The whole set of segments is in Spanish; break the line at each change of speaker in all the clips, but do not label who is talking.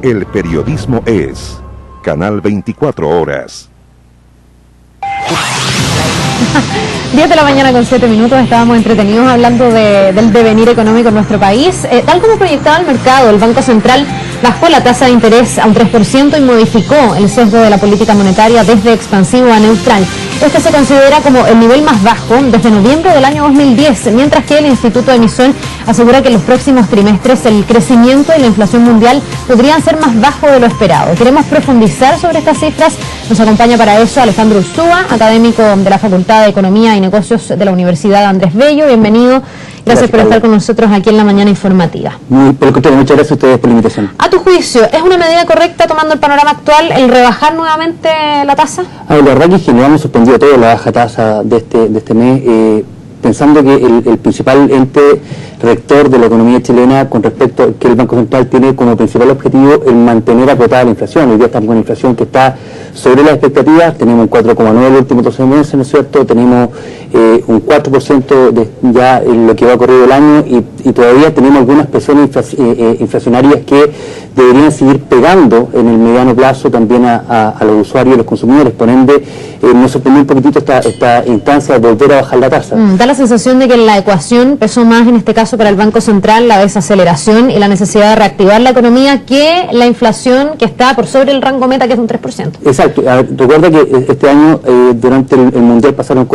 El periodismo es Canal 24 Horas.
10 de la mañana con 7 minutos, estábamos entretenidos hablando del devenir económico en nuestro país. Tal como proyectaba el mercado, el Banco Central bajó la tasa de interés a un 3% y modificó el sesgo de la política monetaria desde expansivo a neutral. Este se considera como el nivel más bajo desde noviembre del año 2010, mientras que el Instituto Emisor asegura que en los próximos trimestres el crecimiento y la inflación mundial podrían ser más bajos de lo esperado. Queremos profundizar sobre estas cifras. Nos acompaña para eso Alejandro Urzúa, académico de la Facultad de Economía y Negocios de la Universidad Andrés Bello. Bienvenido. Gracias por estar con nosotros aquí en la mañana informativa.
Por el contrario, muchas gracias a ustedes por la invitación.
A tu juicio, ¿es una medida correcta tomando el panorama actual el rebajar nuevamente la tasa?
La verdad que en general me sorprendió a todos la baja tasa de este mes, pensando que el principal ente rector de la economía chilena con respecto a que el Banco Central tiene como principal objetivo el mantener acotada la inflación. Hoy día estamos con una inflación que está sobre las expectativas, tenemos un 4,9 en los últimos 12 meses, ¿no es cierto? Tenemos un 4% ya en lo que va a correr el año y todavía tenemos algunas presiones inflacionarias que deberían seguir pegando en el mediano plazo también a los usuarios y los consumidores. Por ende, nos sorprendió un poquitito esta instancia de volver a bajar la tasa.
Da la sensación de que en la ecuación pesó más en este caso para el Banco Central la desaceleración y la necesidad de reactivar la economía que la inflación que está por sobre el rango meta, que es un 3%.
Exacto. Recuerda que este año durante el Mundial pasaron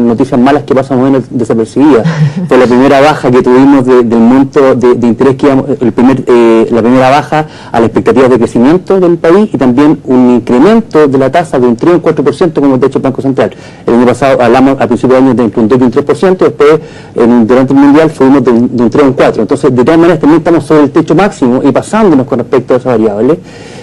noticias malas que pasan muy bien desapercibidas. Fue la primera baja que tuvimos del monto de interés que íbamos, la primera baja a las expectativas de crecimiento del país y también un incremento de la tasa de un 3 o un 4% como de hecho el Banco Central. El año pasado hablamos a principios de año de un 2 y un 3%, después durante el Mundial fuimos de un 3 o un 4%. Entonces, de todas maneras, también estamos sobre el techo máximo y pasándonos con respecto a esa variable.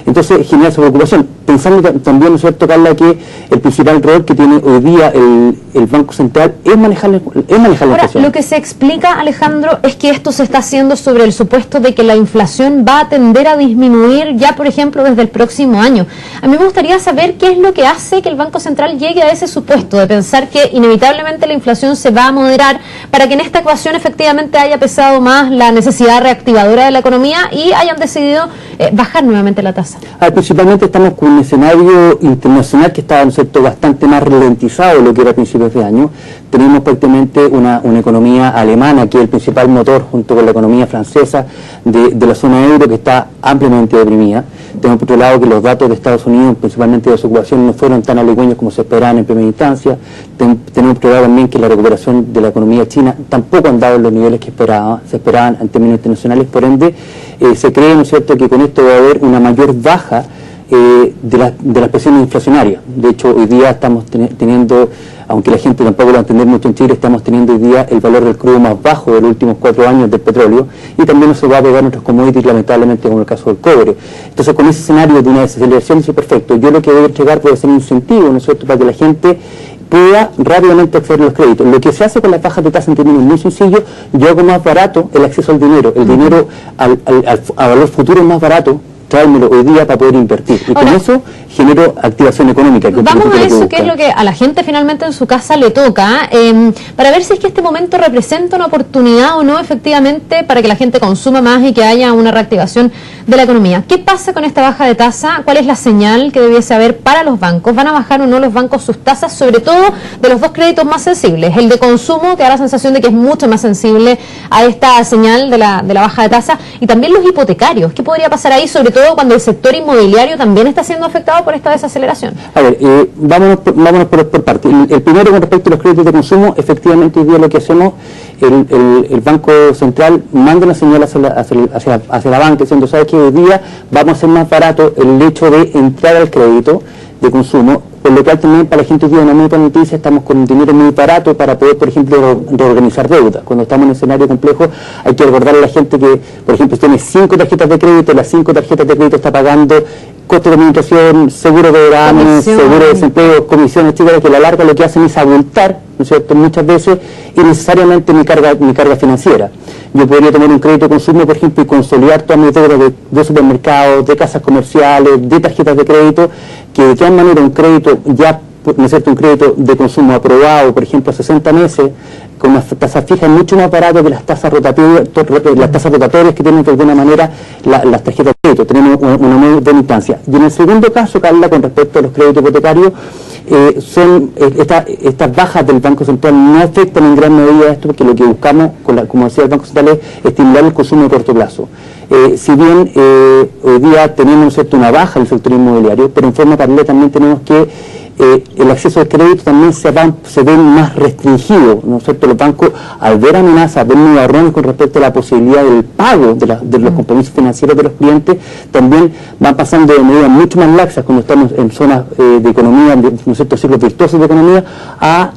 Entonces, genera esa preocupación. Pensando también, ¿no es cierto, Carla, que el principal rol que tiene hoy día el Banco Central es manejar la inflación?
Ahora, lo que se explica, Alejandro, es que esto se está haciendo sobre el supuesto de que la inflación va a tender a disminuir ya, por ejemplo, desde el próximo año. A mí me gustaría saber qué es lo que hace que el Banco Central llegue a ese supuesto de pensar que inevitablemente la inflación se va a moderar para que en esta ecuación efectivamente haya pesado más la necesidad reactivadora de la economía y hayan decidido bajar nuevamente la tasa.
Principalmente estamos con un escenario internacional que está, ¿no es cierto?, bastante más ralentizado de lo que era a principios de año. Tenemos prácticamente una economía alemana que es el principal motor junto con la economía francesa de la zona euro que está ampliamente deprimida. Tenemos por otro lado que los datos de Estados Unidos, principalmente de desocupación, no fueron tan halagüeños como se esperaban en primera instancia. Tenemos por otro lado también que la recuperación de la economía china tampoco han dado los niveles que se esperaban en términos internacionales. Por ende, se cree, ¿no es cierto?, que con esto va a haber una mayor baja de las presiones inflacionarias. De hecho, hoy día estamos teniendo, aunque la gente tampoco lo va a entender mucho en Chile, estamos teniendo hoy día el valor del crudo más bajo de los últimos 4 años del petróleo y también eso va a pegar nuestros commodities, lamentablemente, como el caso del cobre. Entonces, con ese escenario de una desaceleración, dice perfecto, yo lo que voy a entregar puede ser un incentivo, ¿no es cierto?, para que la gente pueda rápidamente acceder a los créditos. Lo que se hace con las bajas de tasa en términos muy sencillos, yo hago más barato el acceso al dinero. El dinero al valor futuro es más barato, tráemelo hoy día para poder invertir. Y con eso genero activación económica.
Vamos a eso, que es lo que a la gente finalmente en su casa le toca, para ver si es que este momento representa una oportunidad o no, efectivamente, para que la gente consuma más y que haya una reactivación de la economía. ¿Qué pasa con esta baja de tasa? ¿Cuál es la señal que debiese haber para los bancos? ¿Van a bajar o no los bancos sus tasas? Sobre todo de los dos créditos más sensibles, el de consumo, que da la sensación de que es mucho más sensible a esta señal de la baja de tasa, y también los hipotecarios. ¿Qué podría pasar ahí, sobre todo cuando el sector inmobiliario también está siendo afectado por esta desaceleración? A ver,
vámonos por partes. El primero, con respecto a los créditos de consumo, efectivamente hoy día lo que hacemos, el Banco Central manda una señal hacia la banca diciendo, ¿sabes qué? Hoy día vamos a hacer más barato el hecho de entrar al crédito de consumo, por lo cual también para la gente hoy día una muy buena noticia, estamos con un dinero muy barato para poder, por ejemplo, reorganizar deuda. Cuando estamos en un escenario complejo, hay que recordarle a la gente que, por ejemplo, si tiene 5 tarjetas de crédito, las 5 tarjetas de crédito está pagando costo de administración, seguro de verano, seguro de desempleo, comisiones, etcétera, que a la larga lo que hacen es abultar, ¿no es cierto?, muchas veces innecesariamente mi carga financiera. Yo podría tomar un crédito de consumo, por ejemplo, y consolidar todas mis deudas de supermercados, de casas comerciales, de tarjetas de crédito, que de todas maneras un crédito ya ¿no es cierto?, un crédito de consumo aprobado, por ejemplo, a 60 meses, con una tasa fija, es mucho más barato que las tasas rotatorias que tienen de alguna manera las tarjetas de crédito. Tenemos una muy buena instancia. Y en el segundo caso, Carla, con respecto a los créditos hipotecarios, estas bajas del Banco Central no afectan en gran medida esto, porque lo que buscamos, como decía el Banco Central, es estimular el consumo de corto plazo. Si bien hoy día tenemos, ¿no es cierto?, una baja en el sector inmobiliario, pero en forma paralela también tenemos que el acceso al crédito también se ve más restringido, ¿no es cierto? Los bancos, al ver amenazas, ver nubarrones con respecto a la posibilidad del pago de los compromisos financieros de los clientes, también van pasando de medidas mucho más laxas cuando estamos en zonas de economía, ¿no es cierto?, ciclos virtuosos de economía, a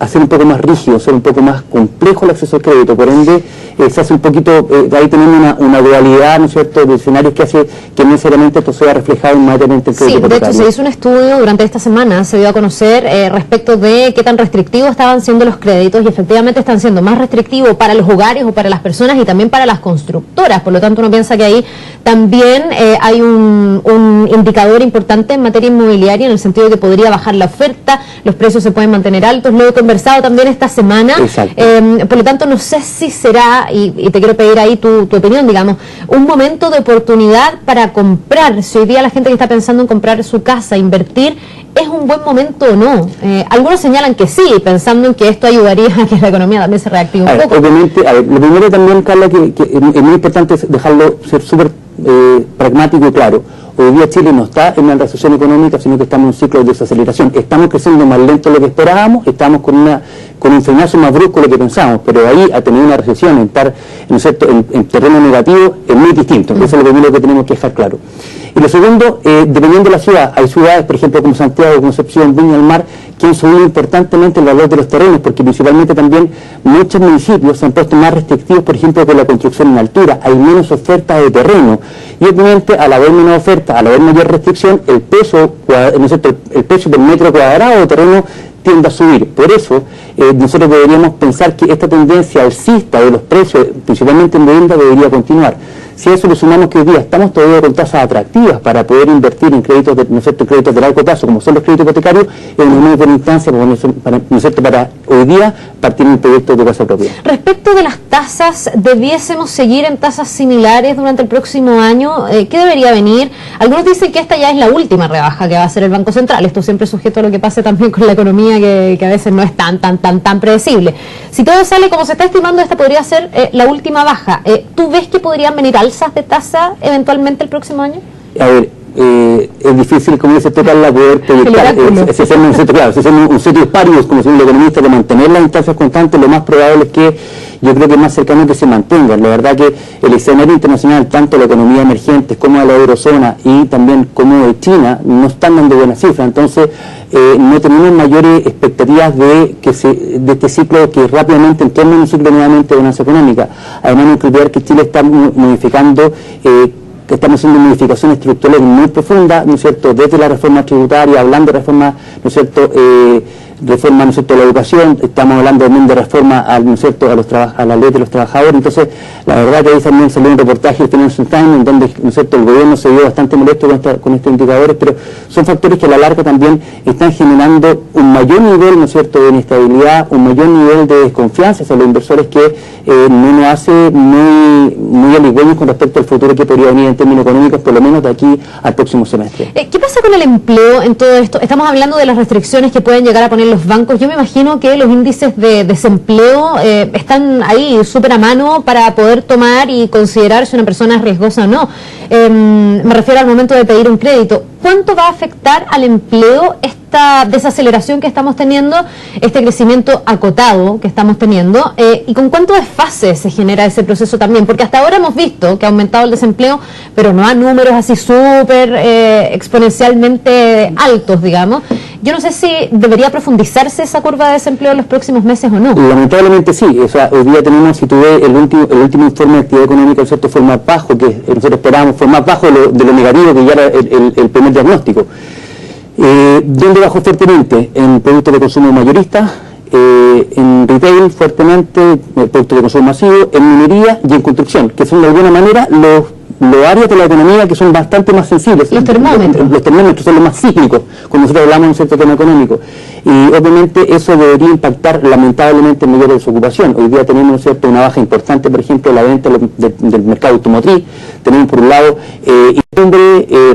ser un poco más rígido, ser un poco más complejo el acceso al crédito. Por ende, se hace un poquito, ahí tenemos una dualidad, ¿no es cierto?, de escenarios que hace que no necesariamente esto sea reflejado inmediatamente en el crédito hipotecario.
Sí, de hecho se hizo un estudio durante esta semana, se dio a conocer respecto de qué tan restrictivos estaban siendo los créditos, y efectivamente están siendo más restrictivos para los hogares o para las personas y también para las constructoras. Por lo tanto, uno piensa que ahí también hay un indicador importante en materia inmobiliaria, en el sentido de que podría bajar la oferta, los precios se pueden mantener altos. Lo he conversado también esta semana. Por lo tanto, no sé si será, y te quiero pedir ahí tu opinión, digamos, un momento de oportunidad para comprar. Si hoy día la gente que está pensando en comprar su casa, invertir, ¿es un buen momento o no? Algunos señalan que sí, pensando en que esto ayudaría a que la economía también se reactive un poco.
Obviamente, lo primero también, Carla, que es muy importante es dejarlo ser súper pragmático y claro. Hoy día Chile no está en una recesión económica, sino que estamos en un ciclo de desaceleración. Estamos creciendo más lento de lo que esperábamos, estamos con un frenazo más brusco de lo que pensábamos, pero ahí a tener una recesión, estar en terreno negativo, es muy distinto. Eso es lo primero que tenemos que dejar claro. Y lo segundo, dependiendo de la ciudad, hay ciudades, por ejemplo, como Santiago, Concepción, Viña del Mar, que han subido importantemente el valor de los terrenos, porque principalmente también muchos municipios se han puesto más restrictivos, por ejemplo, con la construcción en altura, hay menos oferta de terreno, y obviamente al haber menos oferta, al haber mayor restricción, el precio del metro cuadrado de terreno tiende a subir. Por eso, nosotros deberíamos pensar que esta tendencia alcista de los precios, principalmente en vivienda, debería continuar. Si a eso le sumamos que hoy día estamos todavía con tasas atractivas para poder invertir en créditos créditos de largo plazo, como son los créditos hipotecarios, es una muy buena instancia para hoy día partir en un proyecto de casa propia.
Respecto de las tasas, ¿debiésemos seguir en tasas similares durante el próximo año? ¿Qué debería venir? Algunos dicen que esta ya es la última rebaja que va a hacer el Banco Central. Esto siempre sujeto a lo que pase también con la economía, que a veces no es tan predecible. Si todo sale como se está estimando, esta podría ser la última baja. ¿Tú ves que podrían venir alzas de tasa eventualmente el próximo año?
A ver, es difícil, como dice Carla, poder proyectar, si hacemos un serio parios, como dicen los economistas, de mantener las instancias constantes, lo más probable es que yo creo que es más cercano que se mantengan. La verdad que el escenario internacional, tanto la economía emergente como de la eurozona y también como de China, no están dando buenas cifras. Entonces, no tenemos mayores expectativas de este ciclo, que rápidamente entremos en un ciclo nuevamente de bonanza económica. Además, no hay que olvidar que Chile está modificando, que estamos haciendo modificaciones estructurales muy profundas, ¿no es cierto?, desde la reforma tributaria, hablando de reforma, ¿no es cierto?, reforma, ¿no es cierto?, a la educación, estamos hablando también de reforma, ¿no es cierto?, a la ley de los trabajadores. Entonces, la verdad que ahí también salió un reportaje del Financial Times, en donde, ¿no es cierto?, el gobierno se vio bastante molesto con estos indicadores, pero son factores que a la larga también están generando un mayor nivel, ¿no es cierto?, de inestabilidad, un mayor nivel de desconfianza hacia los inversores, que no nos hace muy aligüeños con respecto al futuro que podría venir en términos económicos, por lo menos de aquí al próximo semestre.
¿Qué pasa con el empleo en todo esto? Estamos hablando de las restricciones que pueden llegar a poner los bancos. Yo me imagino que los índices de desempleo están ahí súper a mano para poder tomar y considerar si una persona es riesgosa o no. Me refiero al momento de pedir un crédito. ¿Cuánto va a afectar al empleo esta desaceleración que estamos teniendo, este crecimiento acotado que estamos teniendo, y con cuánto desfase se genera ese proceso también? Porque hasta ahora hemos visto que ha aumentado el desempleo, pero no a números así súper exponencialmente altos, digamos. Yo no sé si debería profundizarse esa curva de desempleo en los próximos meses o no.
Lamentablemente sí. O sea, hoy día tenemos, si tú ves el último informe de actividad económica, ¿cierto?, fue más bajo, que nosotros esperábamos, fue más bajo de lo negativo que ya era el primer diagnóstico. ¿Dónde bajó fuertemente? En productos de consumo mayorista, en retail fuertemente, productos de consumo masivo, en minería y en construcción, que son de alguna manera los los áreas de la economía que son bastante más sensibles.
Los termómetros.
Los termómetros son los más sísmicos, cuando nosotros hablamos de un cierto tema económico. Y obviamente eso debería impactar lamentablemente en mayor desocupación. Hoy día tenemos, ¿no es cierto?, una baja importante, por ejemplo, en la venta del mercado automotriz. Tenemos por un lado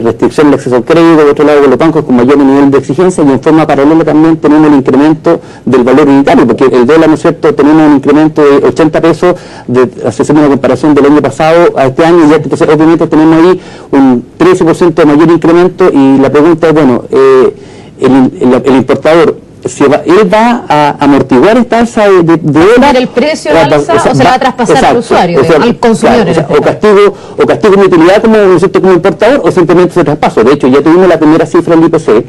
restricción del acceso al crédito, por otro lado los bancos con mayor nivel de exigencia, y en forma paralela también tenemos el incremento del valor unitario, porque el dólar, ¿no es cierto?, tenemos un incremento de 80 pesos, hacemos una comparación del año pasado a este año, y ya, entonces obviamente tenemos ahí un 13% de mayor incremento, y la pregunta es, bueno, el importador, él va a amortiguar esta alza de dólar,
el precio de alza, o se la va a traspasar al usuario, al consumidor.
Claro, o castigo mi utilidad como importador, o simplemente se traspaso. De hecho, ya tuvimos la primera cifra del IPC,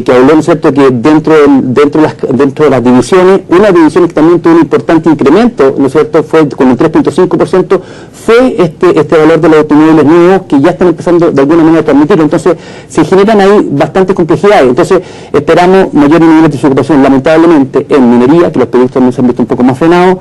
que habló, ¿no es cierto?, que dentro de las divisiones, una división que también tuvo un importante incremento, ¿no es cierto?, fue con el 3.5%, fue este valor de los automóviles nuevos, que ya están empezando de alguna manera a transmitirlo. Entonces se generan ahí bastantes complejidades. Entonces esperamos mayores niveles de desocupación, lamentablemente, en minería, que los proyectos también se han visto un poco más frenados,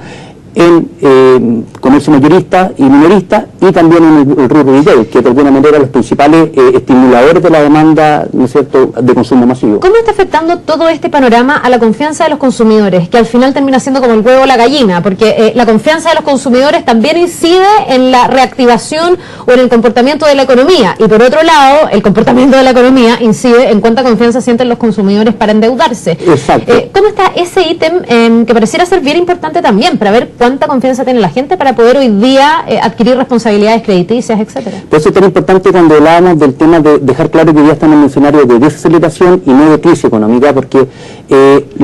en comercio mayorista y minorista, y también en el rubro retail, que de alguna manera los principales estimuladores de la demanda, ¿no es cierto?, de consumo masivo.
¿Cómo está afectando todo este panorama a la confianza de los consumidores, que al final termina siendo como el huevo o la gallina? Porque la confianza de los consumidores también incide en la reactivación o en el comportamiento de la economía, y por otro lado, el comportamiento de la economía incide en cuánta confianza sienten los consumidores para endeudarse.
Exacto.
¿Cómo está ese ítem que pareciera ser bien importante también, para ver cuánta confianza tiene la gente para poder hoy día adquirir responsabilidades crediticias, etcétera?
Por eso es tan importante cuando hablábamos del tema de dejar claro que ya estamos en un escenario de desaceleración y no de crisis económica, porque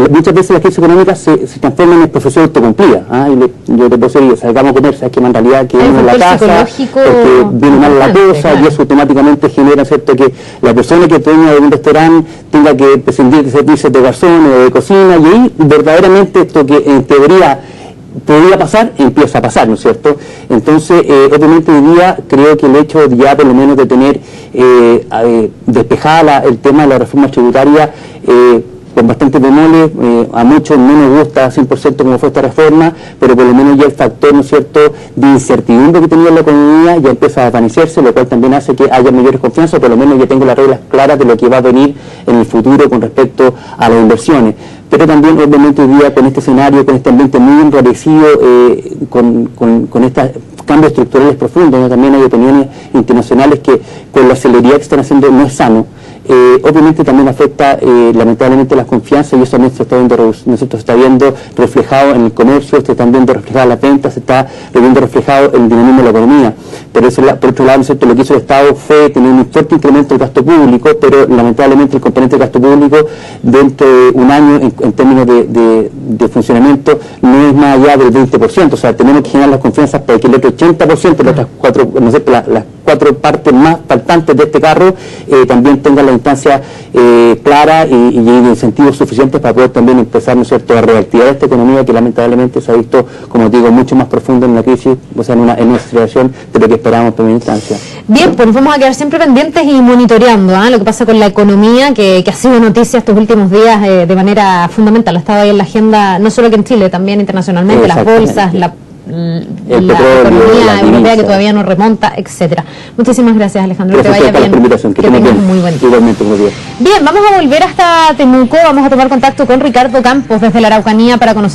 muchas veces las crisis económicas se transforman en profesión autocumplida. Yo te puedo decir, salgamos a comer, sabes que en realidad que uno en la casa, porque viene mal la cosa, claro, y eso automáticamente genera, ¿cierto?, que la persona que dueña de un restaurante tenga que prescindir de servicios de garzón o de cocina, y ahí verdaderamente esto que en teoría podría pasar, empieza a pasar, ¿no es cierto? Entonces, obviamente hoy día creo que el hecho de ya por lo menos de tener despejada el tema de la reforma tributaria con bastante demole, a muchos no nos gusta 100% como fue esta reforma, pero por lo menos ya el factor, ¿no es cierto?, de incertidumbre que tenía la economía ya empieza a desvanecerse, lo cual también hace que haya mayor confianza, por lo menos ya tengo las reglas claras de lo que va a venir en el futuro con respecto a las inversiones. Pero también, obviamente, hoy día con este escenario, con este ambiente muy enrarecido, con estos cambios estructurales profundos, ¿no? También hay opiniones internacionales que con la celeridad que están haciendo no es sano. Obviamente también afecta lamentablemente las confianzas, y eso también se está viendo reflejado en el comercio, se están viendo reflejadas las ventas, se está viendo reflejado el dinamismo de la economía. Pero eso, por otro lado, ¿no es cierto?, lo que hizo el Estado fue tener un fuerte incremento del gasto público, pero lamentablemente el componente del gasto público dentro de un año en términos de funcionamiento no es más allá del 20%, o sea, tenemos que generar las confianzas para que el otro 80%, las otras cuatro, ¿no es cierto?, las cuatro partes más faltantes de este carro también tengan la instancia clara y de incentivos suficientes para poder también empezar, ¿no es cierto?, a reactivar esta economía que lamentablemente se ha visto, como digo, mucho más profunda en la crisis, o sea, en una situación de lo que esperábamos en primera instancia.
Bien, pues nos vamos a quedar siempre pendientes y monitoreando lo que pasa con la economía, que ha sido noticia estos últimos días de manera fundamental. Ha estado ahí en la agenda, no solo aquí en Chile, también internacionalmente, las bolsas, la economía europea que todavía no remonta, etcétera. Muchísimas gracias, Alejandro.
Gracias,
que te vaya bien.
Que tengas
muy buen día.
Igualmente, muy bien.
Bien, vamos a volver hasta Temuco. Vamos a tomar contacto con Ricardo Campos desde la Araucanía para conocer